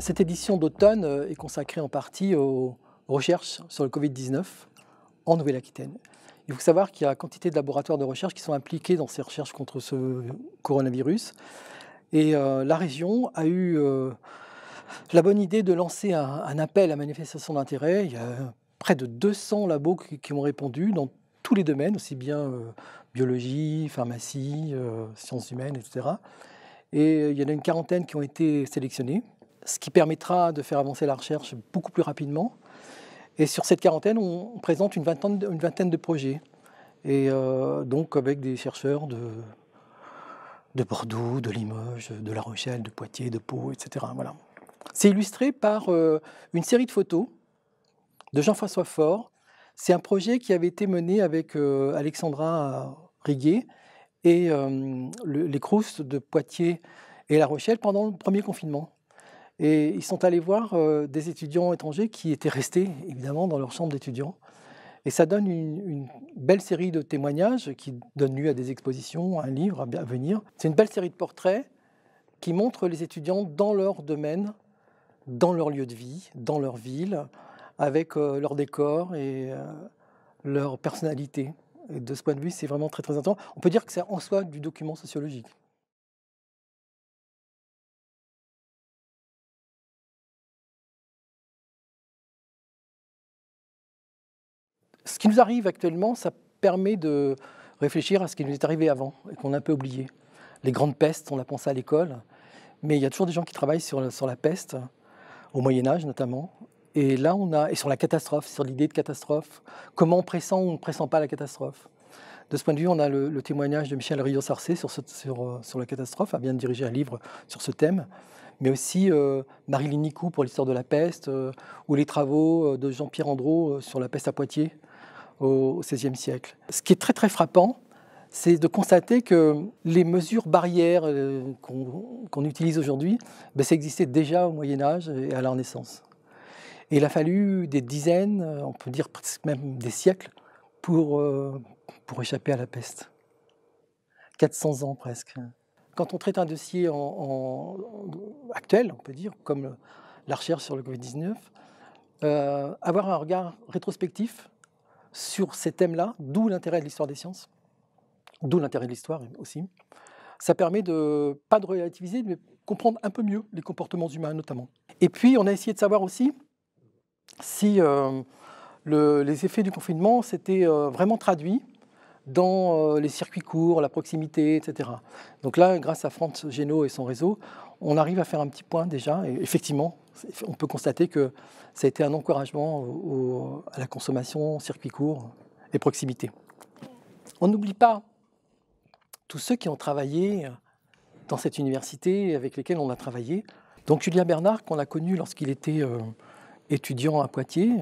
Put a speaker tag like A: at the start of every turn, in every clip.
A: Cette édition d'automne est consacrée en partie aux recherches sur le Covid-19 en Nouvelle-Aquitaine. Il faut savoir qu'il y a quantité de laboratoires de recherche qui sont impliqués dans ces recherches contre ce coronavirus. Et la région a eu la bonne idée de lancer un appel à manifestation d'intérêt. Il y a près de 200 labos qui ont répondu dans tous les domaines, aussi bien biologie, pharmacie, sciences humaines, etc. Et il y en a une quarantaine qui ont été sélectionnés, ce qui permettra de faire avancer la recherche beaucoup plus rapidement. Et sur cette quarantaine, on présente une vingtaine de projets, et donc avec des chercheurs de Bordeaux, de Limoges, de La Rochelle, de Poitiers, de Pau, etc. Voilà. C'est illustré par une série de photos de Jean-François Faure. C'est un projet qui avait été mené avec Alexandra Riguet et les Crous de Poitiers et La Rochelle pendant le premier confinement. Et ils sont allés voir des étudiants étrangers qui étaient restés, évidemment, dans leur chambre d'étudiants. Et ça donne une belle série de témoignages qui donnent lieu à des expositions, un livre à venir. C'est une belle série de portraits qui montrent les étudiants dans leur domaine, dans leur lieu de vie, dans leur ville, avec leur décor et leur personnalité. Et de ce point de vue, c'est vraiment très très important. On peut dire que c'est en soi du document sociologique. Ce qui nous arrive actuellement, ça permet de réfléchir à ce qui nous est arrivé avant et qu'on a un peu oublié. Les grandes pestes, on l'a pensé à l'école, mais il y a toujours des gens qui travaillent sur la peste, au Moyen-Âge notamment. Et là, et sur la catastrophe, sur l'idée de catastrophe, comment on pressent ou on ne pressent pas la catastrophe. De ce point de vue, on a le témoignage de Michel Rio-Sarcé sur la catastrophe, elle vient de diriger un livre sur ce thème, mais aussi Marie-Line Nicou pour l'histoire de la peste, ou les travaux de Jean-Pierre Andreau sur la peste à Poitiers au XVIe siècle. Ce qui est très très frappant, c'est de constater que les mesures barrières qu'on utilise aujourd'hui, ça existait déjà au Moyen-Âge et à la Renaissance. Et il a fallu des dizaines, on peut dire presque même des siècles, pour échapper à la peste. 400 ans presque. Quand on traite un dossier actuel, on peut dire, comme la recherche sur le Covid-19, avoir un regard rétrospectif sur ces thèmes-là, d'où l'intérêt de l'histoire des sciences, d'où l'intérêt de l'histoire aussi, ça permet pas de relativiser, mais comprendre un peu mieux les comportements humains notamment. Et puis on a essayé de savoir aussi si les effets du confinement s'étaient vraiment traduits dans les circuits courts, la proximité, etc. Donc là, grâce à Franz Génaud et son réseau, on arrive à faire un petit point déjà. Et effectivement, on peut constater que ça a été un encouragement à la consommation, circuits courts et proximité. On n'oublie pas tous ceux qui ont travaillé dans cette université avec lesquels on a travaillé. Donc Julien Bernard, qu'on a connu lorsqu'il était étudiant à Poitiers,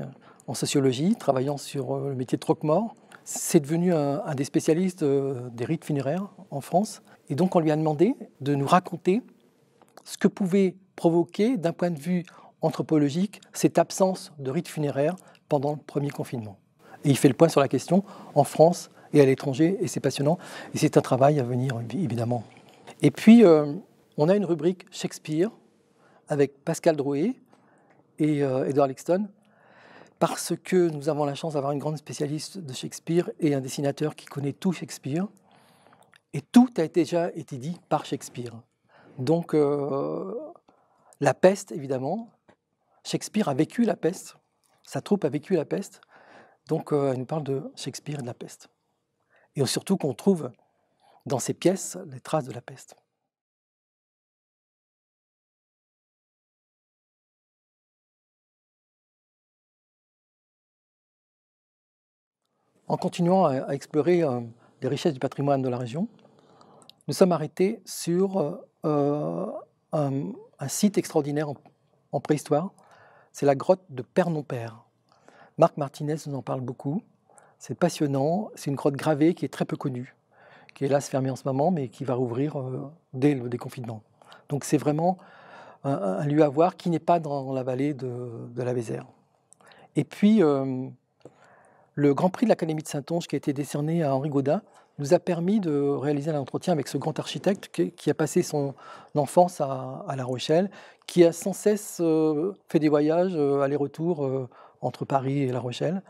A: en sociologie, travaillant sur le métier de croque-mort, c'est devenu un des spécialistes des rites funéraires en France. Et donc on lui a demandé de nous raconter ce que pouvait provoquer, d'un point de vue anthropologique, cette absence de rites funéraires pendant le premier confinement. Et il fait le point sur la question en France et à l'étranger, et c'est passionnant. Et c'est un travail à venir, évidemment. Et puis, on a une rubrique Shakespeare avec Pascal Drouet et Edward Lexton, parce que nous avons la chance d'avoir une grande spécialiste de Shakespeare et un dessinateur qui connaît tout Shakespeare. Et tout a déjà été dit par Shakespeare. Donc, la peste, évidemment. Shakespeare a vécu la peste. Sa troupe a vécu la peste. Donc, elle nous parle de Shakespeare et de la peste. Et surtout qu'on trouve dans ses pièces les traces de la peste. En continuant à explorer les richesses du patrimoine de la région, nous sommes arrêtés sur un site extraordinaire en préhistoire. C'est la grotte de Père-non-Père. Marc Martinez nous en parle beaucoup. C'est passionnant, c'est une grotte gravée qui est très peu connue, qui est hélas fermée en ce moment, mais qui va rouvrir dès le déconfinement. Donc c'est vraiment un lieu à voir qui n'est pas dans la vallée de la Vézère. Et puis, le Grand Prix de l'Académie de Saintonge, qui a été décerné à Henri Gaudin, nous a permis de réaliser un entretien avec ce grand architecte qui a passé son enfance à La Rochelle, qui a sans cesse fait des voyages aller-retour entre Paris et La Rochelle.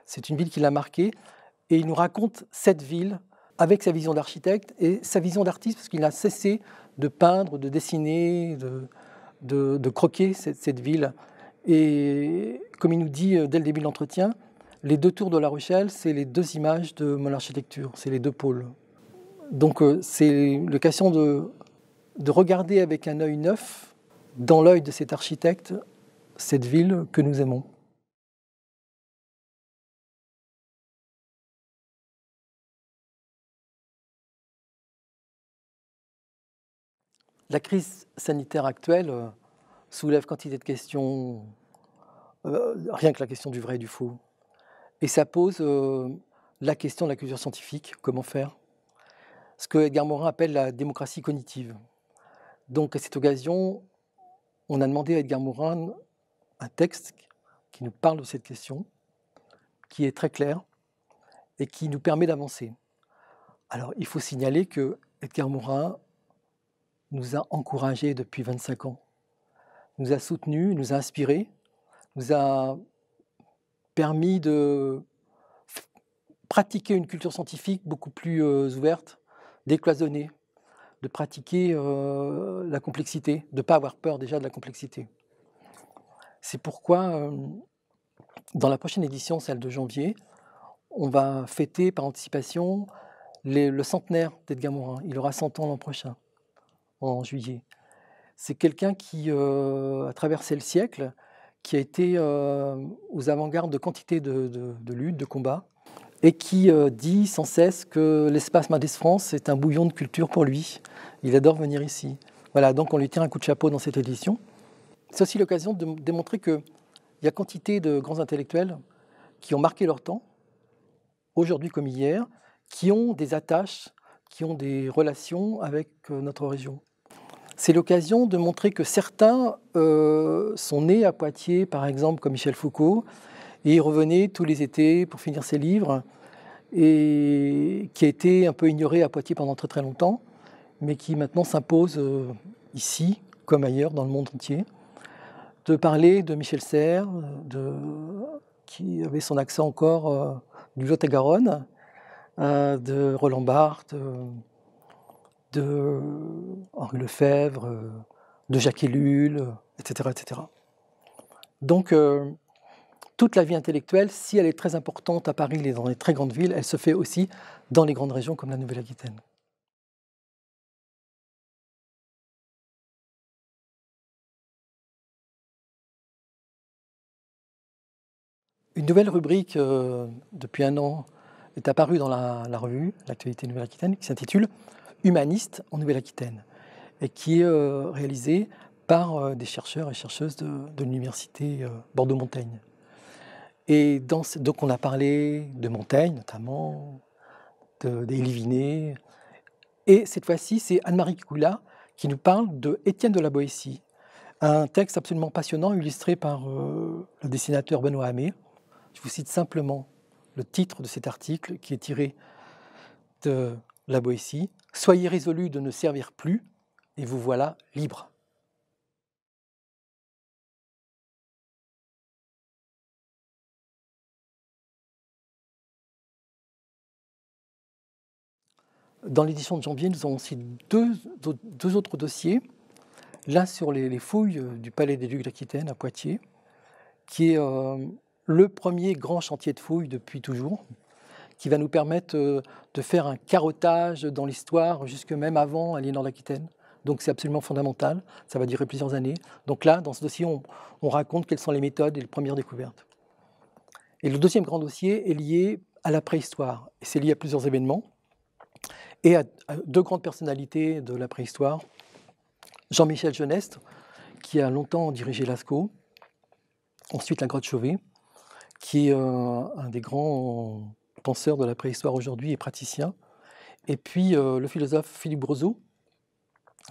A: C'est une ville qui l'a marqué, et il nous raconte cette ville avec sa vision d'architecte et sa vision d'artiste, parce qu'il n'a cessé de peindre, de dessiner, de croquer cette ville. Et comme il nous dit dès le début de l'entretien, les deux tours de La Rochelle, c'est les deux images de mon architecture, c'est les deux pôles. Donc c'est l'occasion de regarder avec un œil neuf, dans l'œil de cet architecte, cette ville que nous aimons. La crise sanitaire actuelle soulève quantité de questions, rien que la question du vrai et du faux. Et ça pose la question de la culture scientifique, comment faire? Ce que Edgar Morin appelle la démocratie cognitive. Donc à cette occasion, on a demandé à Edgar Morin un texte qui nous parle de cette question, qui est très clair et qui nous permet d'avancer. Alors il faut signaler que Edgar Morin nous a encouragés depuis 25 ans, nous a soutenus, nous a inspirés, nous a permis de pratiquer une culture scientifique beaucoup plus ouverte, décloisonnée, de pratiquer la complexité, de ne pas avoir peur déjà de la complexité. C'est pourquoi, dans la prochaine édition, celle de janvier, on va fêter par anticipation le centenaire d'Edgar Morin. Il aura 100 ans l'an prochain, en juillet. C'est quelqu'un qui a traversé le siècle, qui a été aux avant-gardes de quantité de luttes, de combats, et qui dit sans cesse que l'espace Mendes France est un bouillon de culture pour lui. Il adore venir ici. Voilà, donc on lui tient un coup de chapeau dans cette édition. C'est aussi l'occasion de démontrer qu'il y a quantité de grands intellectuels qui ont marqué leur temps, aujourd'hui comme hier, qui ont des attaches, qui ont des relations avec notre région. C'est l'occasion de montrer que certains sont nés à Poitiers, par exemple, comme Michel Foucault, et y revenaient tous les étés pour finir ses livres, et qui a été un peu ignoré à Poitiers pendant très très longtemps, mais qui maintenant s'impose ici, comme ailleurs, dans le monde entier. De parler de Michel Serres, qui avait son accent encore du Lot-et-Garonne, de Roland Barthes, de Henri Lefebvre, de Jacques Ellul, etc., etc. Donc, toute la vie intellectuelle, si elle est très importante à Paris et dans les très grandes villes, elle se fait aussi dans les grandes régions comme la Nouvelle-Aquitaine. Une nouvelle rubrique, depuis un an, est apparue dans la revue, l'actualité Nouvelle-Aquitaine, qui s'intitule « Humaniste en Nouvelle-Aquitaine » et qui est réalisée par des chercheurs et chercheuses de l'université Bordeaux-Montaigne. Et donc on a parlé de Montaigne notamment, d'Élie Vinet, et cette fois-ci c'est Anne-Marie Coula qui nous parle de Étienne de la Boétie, un texte absolument passionnant illustré par le dessinateur Benoît Hamé. Je vous cite simplement le titre de cet article qui est tiré de la Boétie. « Soyez résolus de ne servir plus, et vous voilà libre. » Dans l'édition de janvier, nous avons aussi deux autres dossiers. L'un sur les fouilles du Palais des Ducs d'Aquitaine à Poitiers, qui est le premier grand chantier de fouilles depuis toujours, qui va nous permettre de faire un carottage dans l'histoire, jusque même avant Aliénor d'Aquitaine. Donc c'est absolument fondamental, ça va durer plusieurs années. Donc là, dans ce dossier, on raconte quelles sont les méthodes et les premières découvertes. Et le deuxième grand dossier est lié à la préhistoire, et c'est lié à plusieurs événements, et à deux grandes personnalités de la préhistoire. Jean-Michel Geneste, qui a longtemps dirigé Lascaux, ensuite la Grotte Chauvet, qui est un des grands penseurs de la préhistoire aujourd'hui et praticiens. Et puis le philosophe Philippe Brousseau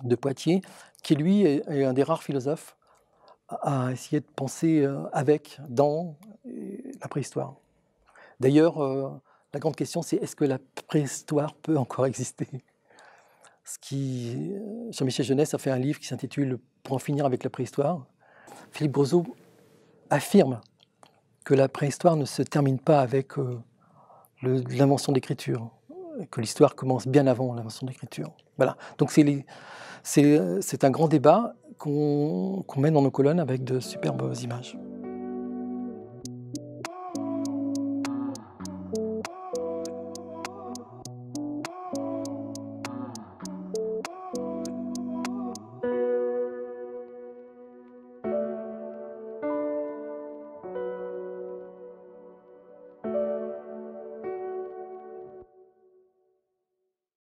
A: de Poitiers, qui lui est un des rares philosophes à essayer de penser dans la préhistoire. D'ailleurs, la grande question, c'est est-ce que la préhistoire peut encore exister? Jean-Michel Jeunesse a fait un livre qui s'intitule Pour en finir avec la préhistoire. Philippe Brousseau affirme que la préhistoire ne se termine pas avec l'invention de l'écriture, que l'histoire commence bien avant l'invention de l'écriture. Voilà. Donc c'est un grand débat qu'on mène dans nos colonnes avec de superbes images.